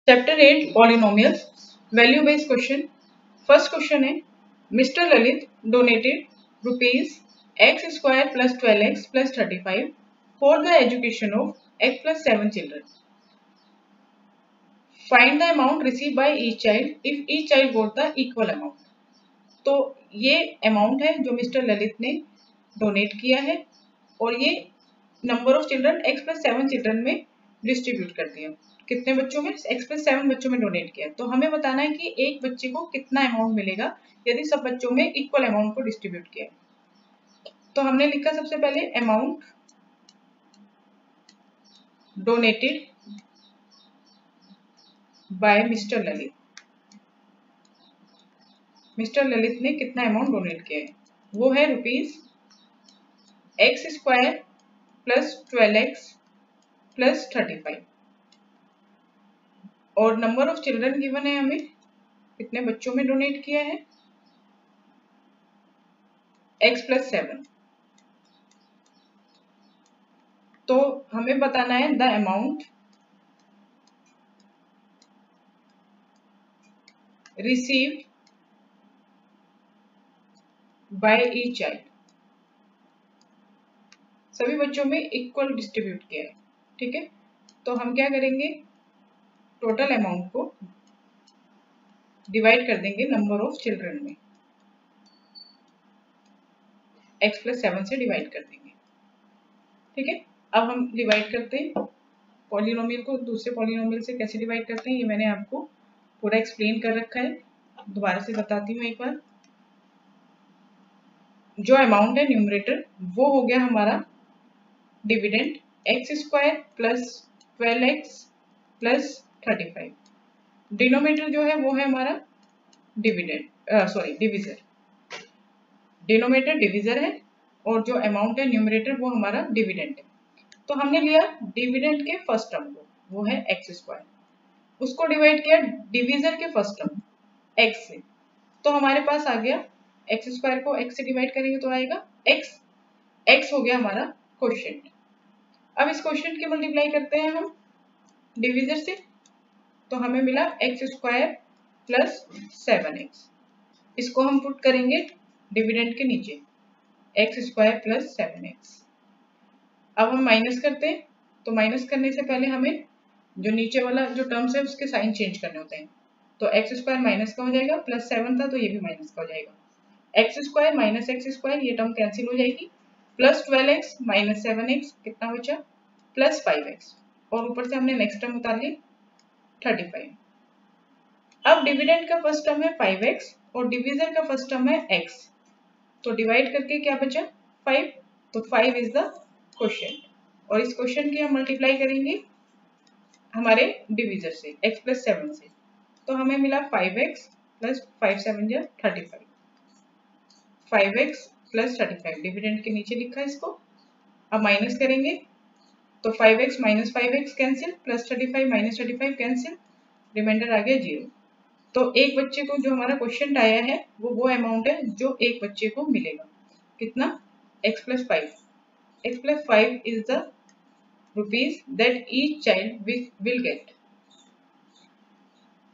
Chapter 8 polynomials value based question. First question है mister Lalit donated rupees x square plus 12x plus 35 for the education of x plus 7 children. Find the amount receive by each child if each child got the equal amount. तो ये amount है जो mister Lalit ने donate किया है और ये number of children x plus 7 children में डिस्ट्रीब्यूट कर दिया। कितने बच्चों में? x प्लस 7 बच्चों में डोनेट किया। तो हमें बताना है कि एक बच्चे को कितना अमाउंट मिलेगा यदि सब बच्चों में इक्वल अमाउंट को डिस्ट्रीब्यूट किया। तो हमने लिखा सबसे पहले amount donated bye mister Lalit. Mister Lalit ने कितना अमाउंट डोनेट किया है? वो है rupees x square plus 12x plus 35 और नंबर ऑफ चिल्ड्रन गिवन है हमें कितने बच्चों में डोनेट किया है x प्लस 7। तो हमें बताना है the amount received by each child. सभी बच्चों में इक्वल डिस्ट्रीब्यूट किया है, ठीक है। तो हम क्या करेंगे, टोटल अमाउंट को डिवाइड कर देंगे नंबर ऑफ चिल्ड्रन में, x प्लस 7 से डिवाइड कर देंगे, ठीक है। अब हम डिवाइड करते हैं पॉलिनोमियल को दूसरे पॉलिनोमियल से कैसे डिवाइड करते हैं ये मैंने आपको पूरा एक्सप्लेन कर रखा है। दोबारा से बताती हूँ एक बार। जो अमाउंट है न्यूमरेटर वो हो गया हमारा dividend x square plus 12x plus 35। Denominator जो है वो है हमारा डिविडेंड डिविजर। डिनोमिनेटर डिविजर है और जो अमाउंट है न्यूमरेटर वो हमारा डिविडेंड है। तो हमने लिया डिविडेंड के फर्स्ट टर्म को, वो है एक्स स्क्वायर, उसको डिवाइड किया डिविजर के फर्स्ट टर्म एक्स से। तो हमारे पास आ गया एक्स स्क्वायर को एक्स से डिवाइड करेंगे तो आएगा एक्स। एक्स हो गया हमारा क्वोशिएंट। अब इस क्वोशिएंट के मल्टीप्लाई करते हैं हम डिविजर से, तो हमें मिला एक्स स्क्वायर प्लस 7x। इसको हम पुट करेंगे डिविडेंड के नीचे, एक्स स्क्वायर प्लस 7x। अब हम माइनस करते हैं, तो माइनस करने से पहले हमें जो नीचे वाला जो टर्म्स है उसके साइन चेंज करने होते हैं। तो एक्स स्क्वायर माइनस का हो जाएगा, प्लस 7 था तो ये भी माइनस का हो जाएगा। X square minus x square ये टर्म कैंसिल हो जाएगी, प्लस 12x माइनस 7x कितना बचा, प्लस 5x, और ऊपर से हमने नेक्स्ट टर्म उतार ली 35। अब डिविडेंड का फर्स्ट टर्म है 5x और डिविजर का फर्स्ट टर्म है x, तो डिवाइड करके क्या बचा 5, तो 5 इज द क्वोशिएंट। और इस क्वोशिएंट की हम मल्टीप्लाई करेंगे हमारे डिविजर से x प्लस 7 से, तो हमें मिला 5x प्लस 5 7 जा 35, 5x प्लस 35 डिविडेंड के नीचे लिखा है इसको। अब माइनस करेंगे तो 5x minus 5x cancel, plus 35 minus 35 cancel, remainder आ गया 0। तो एक बच्चे को जो हमारा क्वेश्चन आया है वो अमाउंट है जो एक बच्चे को मिलेगा, कितना, x plus 5। x plus 5 is the rupees that each child will get.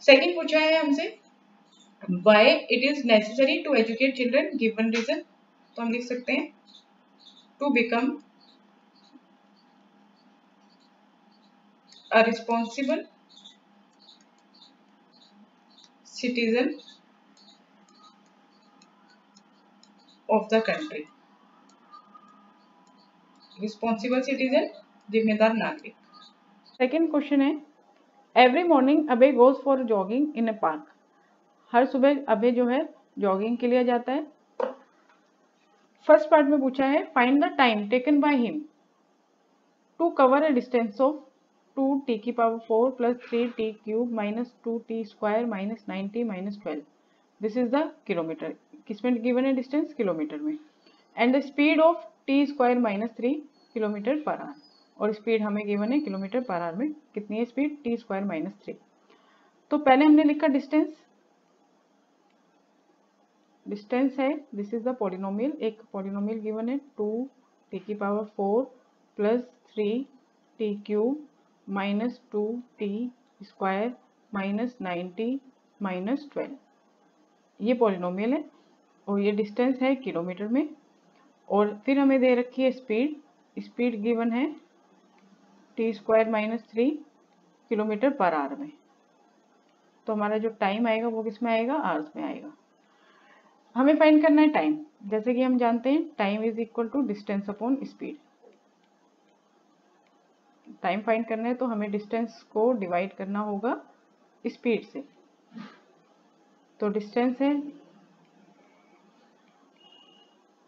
Second पूछा है हमसे why it is necessary to educate children, given reason. तो हम लिख सकते हैं to become a responsible citizen of the country। Responsible citizen जिम्मेदार नागरिक। सेकेंड क्वेश्चन है every morning Abhay goes for jogging in a park. हर सुबह अबे जो है जॉगिंग के लिए जाता है। फर्स्ट पार्ट में पूछा है find the time taken by him to cover a distance of 2t की power 4 plus 3t cube minus 2t square minus 90 minus 12। This is the kilometre, किसमें गिवन है डिस्टेंस, किलोमीटर में। And the speed of t square minus 3 kilometre per hour, और speed हमें given है kilometre per hour में कितनी है speed, t square minus 3। तो पहले हमने लिखा डिस्टेंस, डिस्टेंस है दिस इज द पॉलिनोमियल, एक पॉलिनोमियल गिवन है 2t की power 4 plus 3t cube minus 2t square minus 90 minus 12, ये पॉलिनोमियल है और ये डिस्टेंस है किलोमीटर में। और फिर हमें दे रखी है स्पीड, स्पीड गिवन है t² minus 3 kilometre per hour में। तो हमारा जो टाइम आएगा वो किस में आएगा, आवर्स में आएगा। हमें फाइंड करना है टाइम, जैसे कि हम जानते हैं time is equal to distance upon speed. Time find करना है तो हमें डिस्टेंस को डिवाइड करना होगा स्पीड से। तो डिस्टेंस है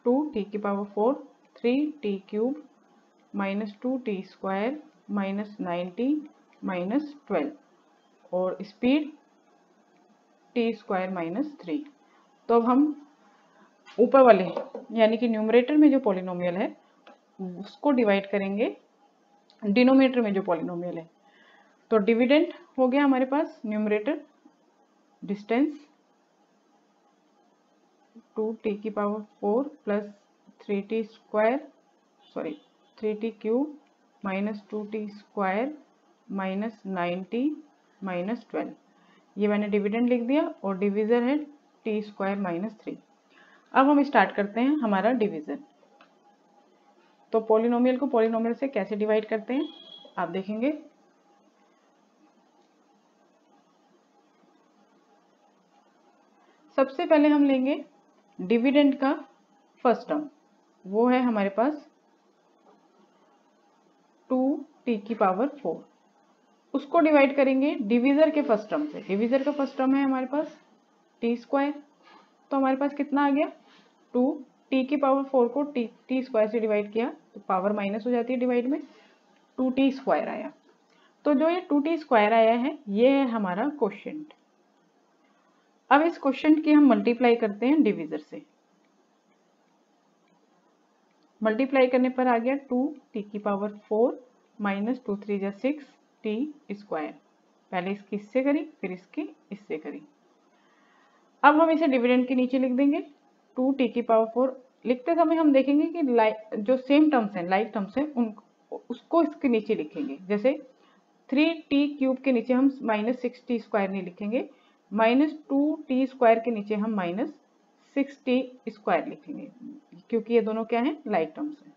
2t⁴ 3t³ minus 2t² minus 90 minus 12 और स्पीड t² माइनस 3। तो अब हम ऊपर वाले यानी कि न्यूमरेटर में जो पॉलिनोमियल है उसको डिवाइड करेंगे डिनोमिनेटर में जो पॉलिनोमियल है। तो डिविडेंड हो गया हमारे पास numerator distance 2t⁴ plus 3t³ minus 2t² minus 90 minus 12, ये मैंने डिविडेंड लिख दिया और डिविजर है t² माइनस 3। अब हम स्टार्ट करते हैं हमारा डिवीजन। तो पॉलिनोमियल को पॉलिनोमियल से कैसे डिवाइड करते हैं आप देखेंगे। सबसे पहले हम लेंगे डिविडेंड का फर्स्ट टर्म, वो है हमारे पास 2t⁴, उसको डिवाइड करेंगे डिवीजर के फर्स्ट टर्म से। डिवीजर का फर्स्ट टर्म है हमारे पास t², तो हमारे पास कितना आ गया 2, t⁴ को t² से डिवाइड किया तो पावर माइनस हो जाती है डिवाइड में, 2t² आया। तो जो ये 2t² आया है ये है हमारा क्वोशिएंट। अब इस क्वोशिएंट की हम मल्टीप्लाई करते हैं डिवीजर से। मल्टीप्लाई करने पर आ गया 2t⁴ माइनस 2 3 जा 6 t²। पहले इसकी इससे करी फिर इसकी इससे करी। अब हम इसे डिविडेंड के नीचे लिख देंगे। 2t⁴ लिखते समय हम देखेंगे कि जो सेम टर्म्स हैं लाइक टर्म्स हैं उसको इसके नीचे लिखेंगे। जैसे 3t³ के नीचे हम माइनस 6t² नहीं लिखेंगे, माइनस 2t² के नीचे हम माइनस 6t² लिखेंगे, क्योंकि ये दोनों क्या हैं लाइक टर्म्स हैं।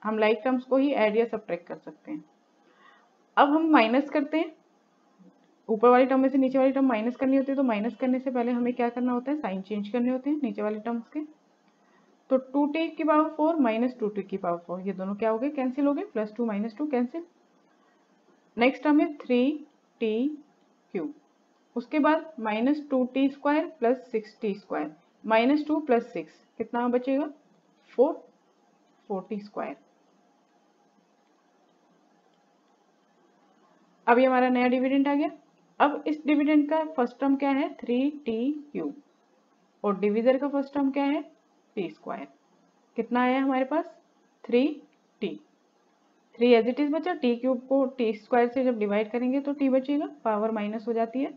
हम लाइक टर्म्स को ही ऐड या सब्ट्रैक्ट कर सकते हैं। अब हम माइनस करते हैं, ऊपर वाली टर्म में से नीचे वाली टर्म माइनस करनी होती है। तो माइनस करने से पहले हमें क्या करना होता है, साइन चेंज करने होते हैं नीचे वाले टर्म्स के। तो 2t⁴ माइनस 2t⁴, ये दोनों क्या हो गए, कैंसिल हो गए, +2 -2 कैंसिल। नेक्स्ट टर्म है 3t³ उसके बाद माइनस 2t² प्लस 6t², -2 + 6 कितना बचेगा 4t²। अब ये हमारा नया डिविडेंड आ गया। अब इस डिविडेंड का फर्स्ट टर्म क्या है 3t³ और डिविजर का फर्स्ट टर्म क्या है t²। कितना आया हमारे पास 3t, 3 एज इट इज बचा। t³ को t² से जब डिवाइड करेंगे तो t बचेगा, पावर माइनस हो जाती है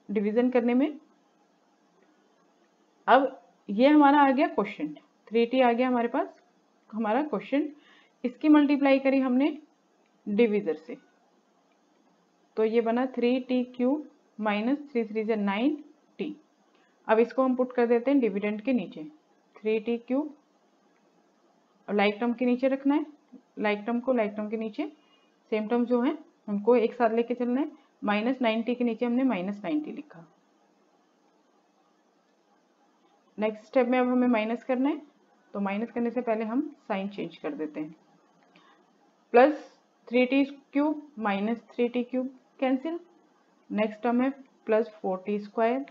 डिवीजन करने में। अब ये हमारा आ गया क्वोशिएंट, 3t आ गया हमारे पास हमारा क्वोशिएंट। इसकी मल्टीप्लाई करी हमने डिवीजर से, तो ये बना 3t³ माइनस 3 3 जा 9t। अब इसको हम पुट कर देते हैं डिविडेंड के नीचे। 3t³ और लाइक टर्म के नीचे रखना है, लाइक टर्म को लाइक टर्म के नीचे, सेम टर्म जो है उनको एक साथ लेके चलना है। माइनस 90 के नीचे हमने माइनस 90 लिखा। नेक्स्ट स्टेप में अब हमें माइनस करना है, तो माइनस करने से पहले हम साइन चेंज कर देते हैं। Plus 3t³ minus 3t³ cancel. Next term है प्लस 4t²,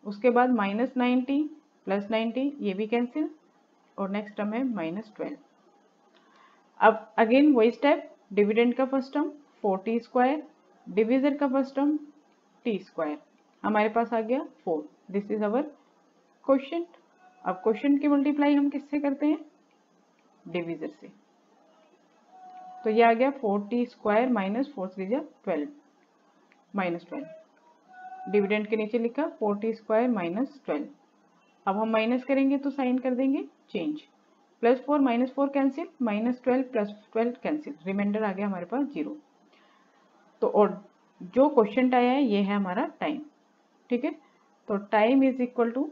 उसके बाद माइनस 90 प्लस 90 ये भी कैंसिल और नेक्स्ट टर्म है -12। अब अगेन वही स्टेप, डिविडेंड का फर्स्ट टर्म 4t², डिविजर का फर्स्ट टर्म t², हमारे पास आ गया 4। This is our quotient. अब क्वोशिएंट की मल्टीप्लाई हम किससे करते हैं डिविजर से। तो ये आ गया 4t² माइनस 4 3 जा 12 -12। डिविडेंड के नीचे लिखा 4t² माइनस 12। अब हम माइनस करेंगे तो साइन कर देंगे चेंज, +4 -4 कैंसिल, -12 + 12 कैंसिल, रिमाइंडर आ गया हमारे पास 0। तो और जो क्वेश्चन आया है ये है हमारा टाइम, ठीक है। तो टाइम इज इक्वल टू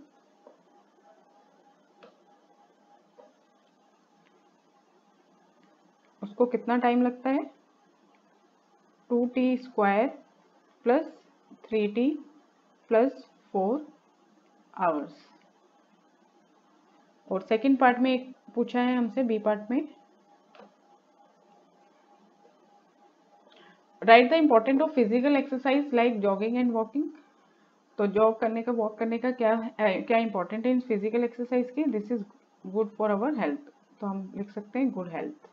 उसको कितना टाइम लगता है 2t² plus 3t plus 4 hours. और सेकंड पार्ट में एक पूछा है हमसे, बी पार्ट में, right the important of physical exercise like jogging and walking. तो जॉग करने का, वॉक करने का क्या इंपॉर्टेंट है इन फिजिकल एक्सरसाइज की, this is good for our health. तो हम लिख सकते हैं गुड हेल्थ।